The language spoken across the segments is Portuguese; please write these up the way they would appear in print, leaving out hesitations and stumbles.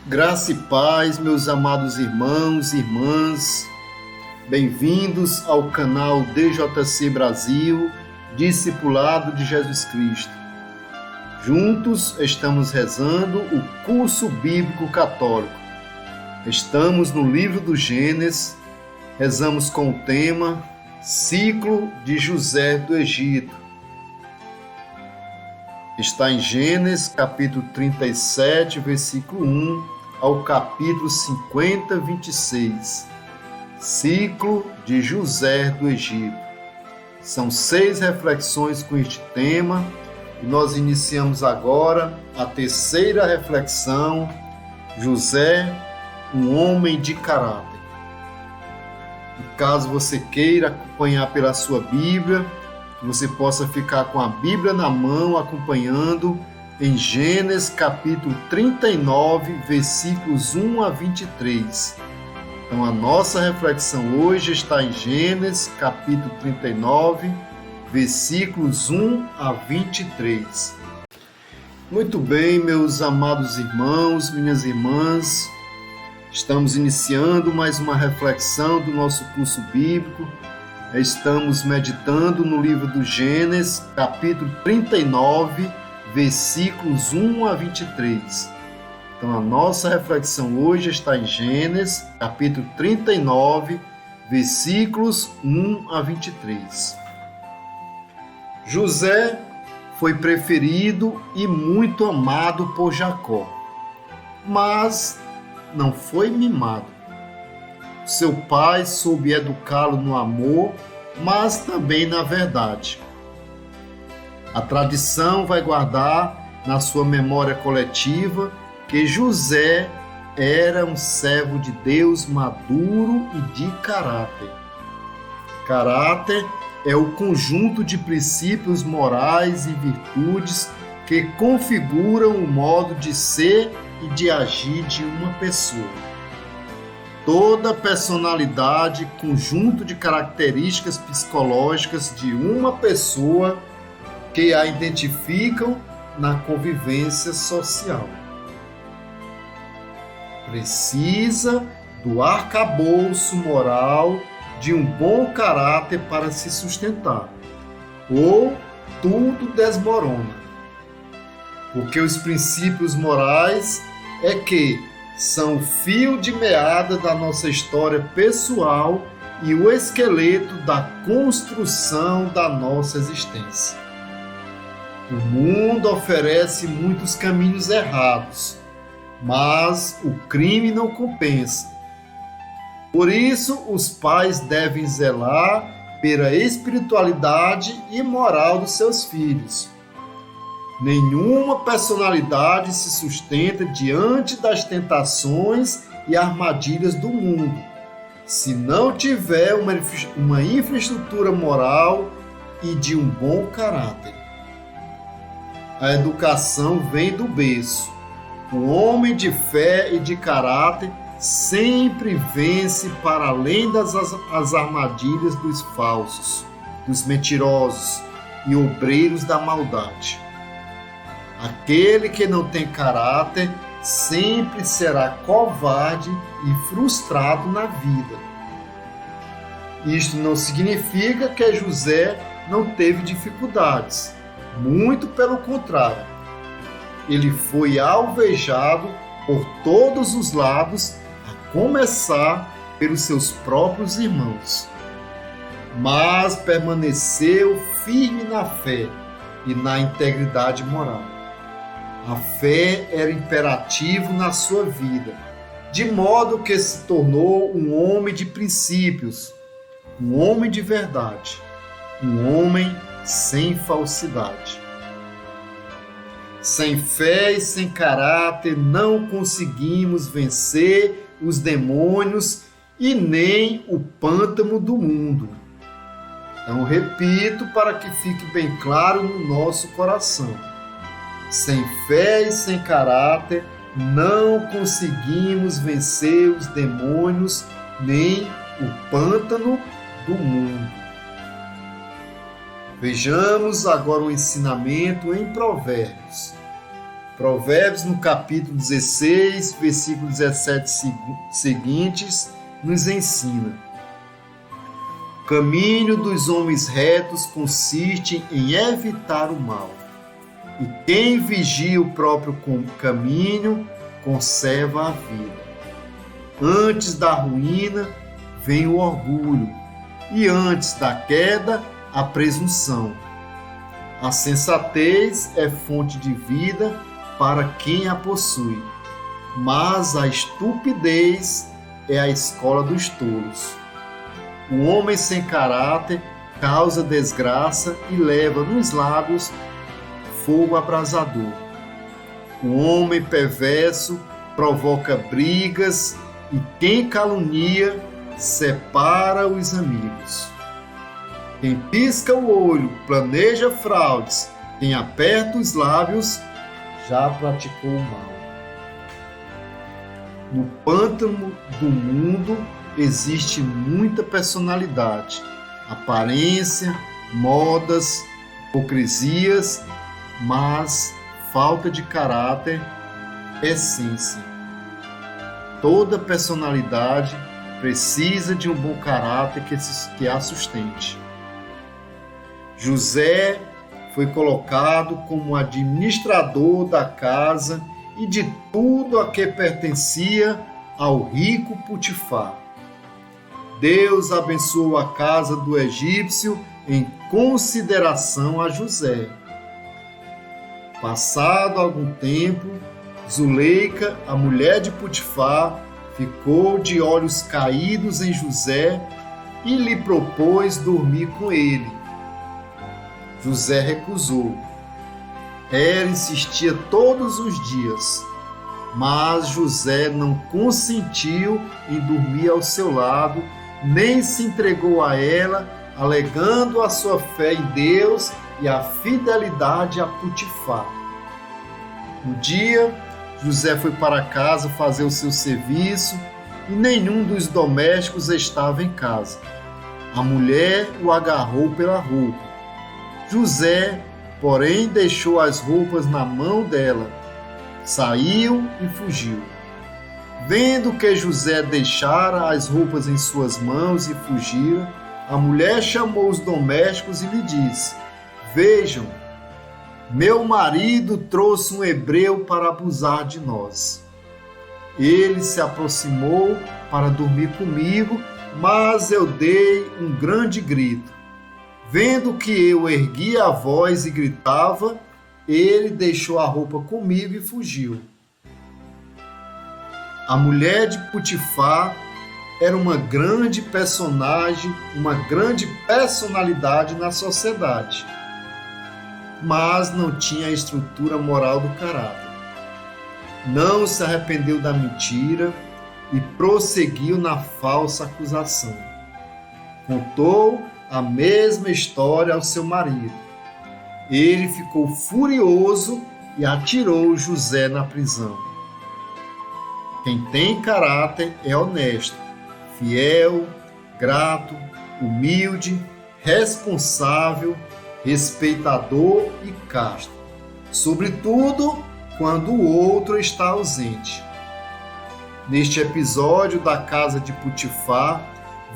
Graça e paz, meus amados irmãos e irmãs, bem-vindos ao canal DJC Brasil, Discipulado de Jesus Cristo. Juntos estamos rezando o curso bíblico católico. Estamos no livro do Gênesis, rezamos com o tema Ciclo de José do Egito. Está em Gênesis, capítulo 37, versículo 1, ao capítulo 50, 26. Ciclo de José do Egito. São 6 reflexões com este tema e nós iniciamos agora a terceira reflexão, José, um homem de caráter. E caso você queira acompanhar pela sua Bíblia, que você possa ficar com a Bíblia na mão, acompanhando em Gênesis capítulo 39, versículos 1 a 23. Então a nossa reflexão hoje está em Gênesis capítulo 39, versículos 1 a 23. Muito bem, meus amados irmãos, minhas irmãs, estamos iniciando mais uma reflexão do nosso curso bíblico. Estamos meditando no livro do Gênesis, capítulo 39, versículos 1 a 23. Então, a nossa reflexão hoje está em Gênesis, capítulo 39, versículos 1 a 23. José foi preferido e muito amado por Jacó, mas não foi mimado. Seu pai soube educá-lo no amor, mas também na verdade. A tradição vai guardar na sua memória coletiva que José era um servo de Deus maduro e de caráter. Caráter é o conjunto de princípios morais e virtudes que configuram o modo de ser e de agir de uma pessoa. Toda personalidade, conjunto de características psicológicas de uma pessoa que a identificam na convivência social. Precisa do arcabouço moral de um bom caráter para se sustentar, ou tudo desmorona. Porque os princípios morais é que são o fio de meada da nossa história pessoal e o esqueleto da construção da nossa existência. O mundo oferece muitos caminhos errados, mas o crime não compensa. Por isso, os pais devem zelar pela espiritualidade e moral dos seus filhos. Nenhuma personalidade se sustenta diante das tentações e armadilhas do mundo, se não tiver uma infraestrutura moral e de um bom caráter. A educação vem do berço. O homem de fé e de caráter sempre vence para além das armadilhas dos falsos, dos mentirosos e obreiros da maldade. Aquele que não tem caráter sempre será covarde e frustrado na vida. Isto não significa que José não teve dificuldades. Muito pelo contrário. Ele foi alvejado por todos os lados, a começar pelos seus próprios irmãos. Mas permaneceu firme na fé e na integridade moral. A fé era imperativo na sua vida, de modo que se tornou um homem de princípios, um homem de verdade, um homem sem falsidade. Sem fé e sem caráter não conseguimos vencer os demônios e nem o pântano do mundo. Então, repito para que fique bem claro no nosso coração. Sem fé e sem caráter, não conseguimos vencer os demônios nem o pântano do mundo. Vejamos agora o ensinamento em Provérbios. Provérbios, no capítulo 16, versículo 17 seguintes, nos ensina: o caminho dos homens retos consiste em evitar o mal, e quem vigia o próprio caminho conserva a vida. Antes da ruína vem o orgulho, e antes da queda a presunção. A sensatez é fonte de vida para quem a possui, mas a estupidez é a escola dos tolos. O homem sem caráter causa desgraça e leva nos lábios fogo abrasador. O homem perverso provoca brigas e quem calunia separa os amigos. Quem pisca o olho planeja fraudes, quem aperta os lábios já praticou o mal. No pântano do mundo existe muita personalidade, aparência, modas, hipocrisias, mas falta de caráter, essência. Toda personalidade precisa de um bom caráter que a sustente. José foi colocado como administrador da casa e de tudo a que pertencia ao rico Potifar. Deus abençoou a casa do egípcio em consideração a José. Passado algum tempo, Zuleika, a mulher de Potifar, ficou de olhos caídos em José e lhe propôs dormir com ele. José recusou. Ela insistia todos os dias, mas José não consentiu em dormir ao seu lado, nem se entregou a ela, alegando a sua fé em Deus e a fidelidade a Potifar. Um dia, José foi para casa fazer o seu serviço e nenhum dos domésticos estava em casa. A mulher o agarrou pela roupa. José, porém, deixou as roupas na mão dela, saiu e fugiu. Vendo que José deixara as roupas em suas mãos e fugira, a mulher chamou os domésticos e lhe disse: vejam, meu marido trouxe um hebreu para abusar de nós. Ele se aproximou para dormir comigo, mas eu dei um grande grito. Vendo que eu erguia a voz e gritava, ele deixou a roupa comigo e fugiu. A mulher de Potifar era uma grande personagem, uma grande personalidade na sociedade, mas não tinha a estrutura moral do caráter. Não se arrependeu da mentira e prosseguiu na falsa acusação. Contou a mesma história ao seu marido. Ele ficou furioso e atirou José na prisão. Quem tem caráter é honesto, fiel, grato, humilde, responsável, respeitador e casto, sobretudo quando o outro está ausente. Neste episódio da casa de Potifar,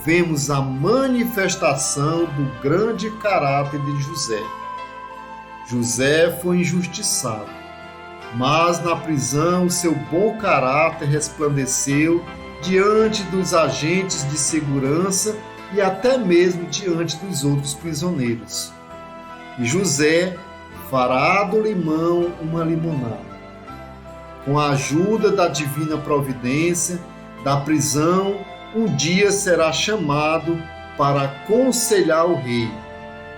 vemos a manifestação do grande caráter de José. José foi injustiçado, mas na prisão seu bom caráter resplandeceu diante dos agentes de segurança e até mesmo diante dos outros prisioneiros. E José fará do limão uma limonada. Com a ajuda da divina providência, da prisão, um dia será chamado para aconselhar o rei,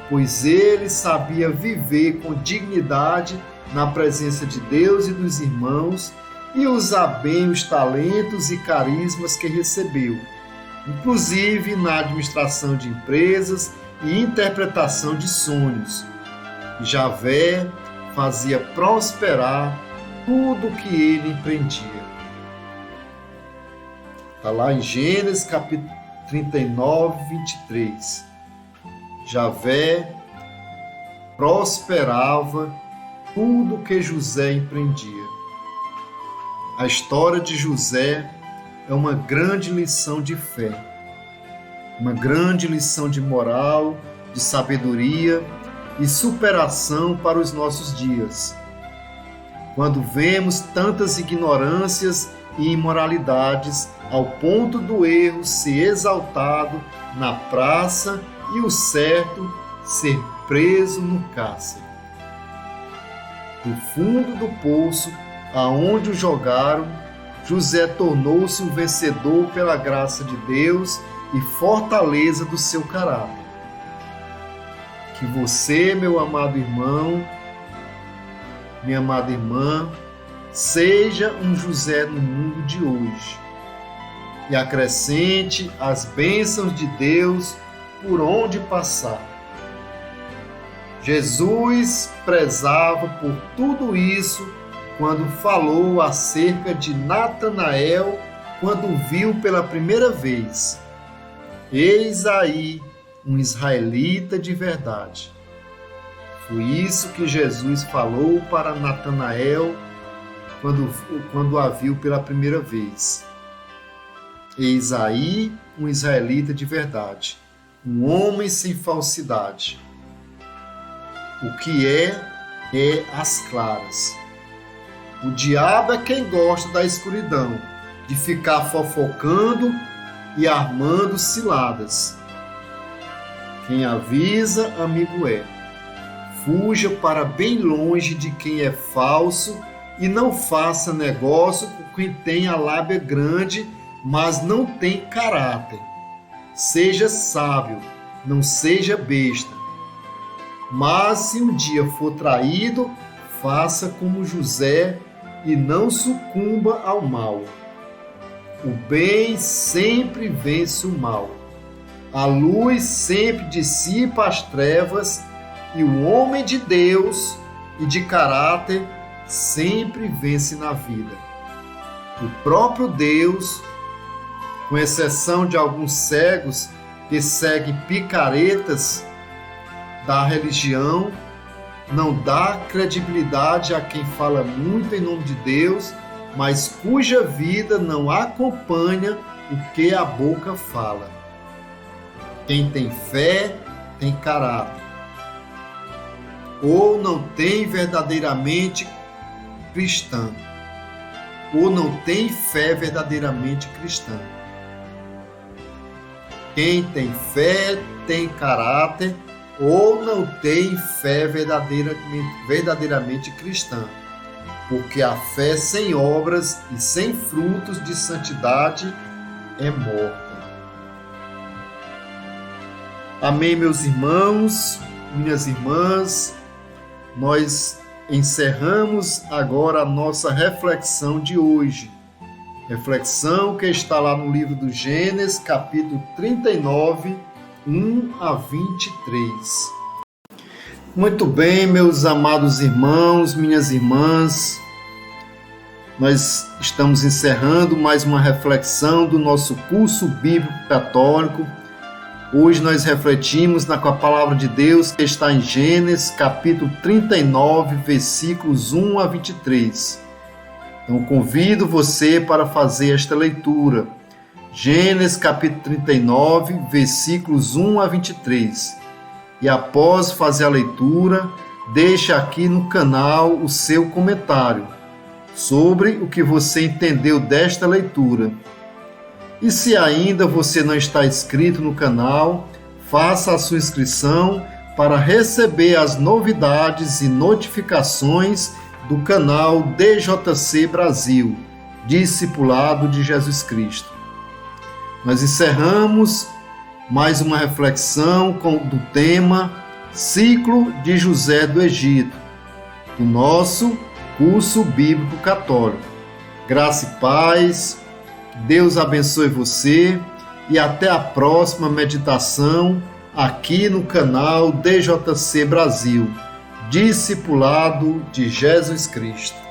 pois ele sabia viver com dignidade na presença de Deus e dos irmãos e usar bem os talentos e carismas que recebeu, inclusive na administração de empresas e interpretação de sonhos. Javé fazia prosperar tudo o que ele empreendia. Está lá em Gênesis capítulo 39, 23. Javé prosperava tudo que José empreendia. A história de José é uma grande lição de fé, uma grande lição de moral, de sabedoria e superação para os nossos dias. Quando vemos tantas ignorâncias e imoralidades ao ponto do erro ser exaltado na praça e o certo ser preso no cárcere. No fundo do poço, aonde o jogaram, José tornou-se um vencedor pela graça de Deus e fortaleza do seu caráter. Que você, meu amado irmão, minha amada irmã, seja um José no mundo de hoje e acrescente as bênçãos de Deus por onde passar. Jesus prezava por tudo isso quando falou acerca de Natanael quando viu pela primeira vez: eis aí um israelita de verdade. Foi isso que Jesus falou para Natanael quando a viu pela primeira vez. Eis aí um israelita de verdade, um homem sem falsidade. O que é as claras. O diabo é quem gosta da escuridão, de ficar fofocando e armando ciladas. Quem avisa, amigo é. Fuja para bem longe de quem é falso e não faça negócio com quem tem a lábia grande, mas não tem caráter. Seja sábio, não seja besta. Mas se um dia for traído, faça como José e não sucumba ao mal. O bem sempre vence o mal. A luz sempre dissipa as trevas e o homem de Deus e de caráter sempre vence na vida. O próprio Deus, com exceção de alguns cegos que seguem picaretas da religião, não dá credibilidade a quem fala muito em nome de Deus, mas cuja vida não acompanha o que a boca fala. Quem tem fé tem caráter. Ou não tem verdadeiramente cristã, ou não tem fé verdadeiramente cristã. Quem tem fé tem caráter, ou não tem fé verdadeiramente cristã, porque a fé sem obras e sem frutos de santidade é morta. Amém, meus irmãos, minhas irmãs. Nós encerramos agora a nossa reflexão de hoje. Reflexão que está lá no livro do Gênesis, capítulo 39, 1 a 23. Muito bem, meus amados irmãos, minhas irmãs. Nós estamos encerrando mais uma reflexão do nosso curso bíblico católico. Hoje nós refletimos com a palavra de Deus que está em Gênesis, capítulo 39, versículos 1 a 23. Então, convido você para fazer esta leitura. Gênesis, capítulo 39, versículos 1 a 23. E após fazer a leitura, deixe aqui no canal o seu comentário sobre o que você entendeu desta leitura. E se ainda você não está inscrito no canal, faça a sua inscrição para receber as novidades e notificações do canal DJC Brasil, Discipulado de Jesus Cristo. Nós encerramos mais uma reflexão do tema Ciclo de José do Egito, do nosso curso bíblico católico. Graça e paz. Deus abençoe você e até a próxima meditação aqui no canal DJC Brasil, Discipulado de Jesus Cristo.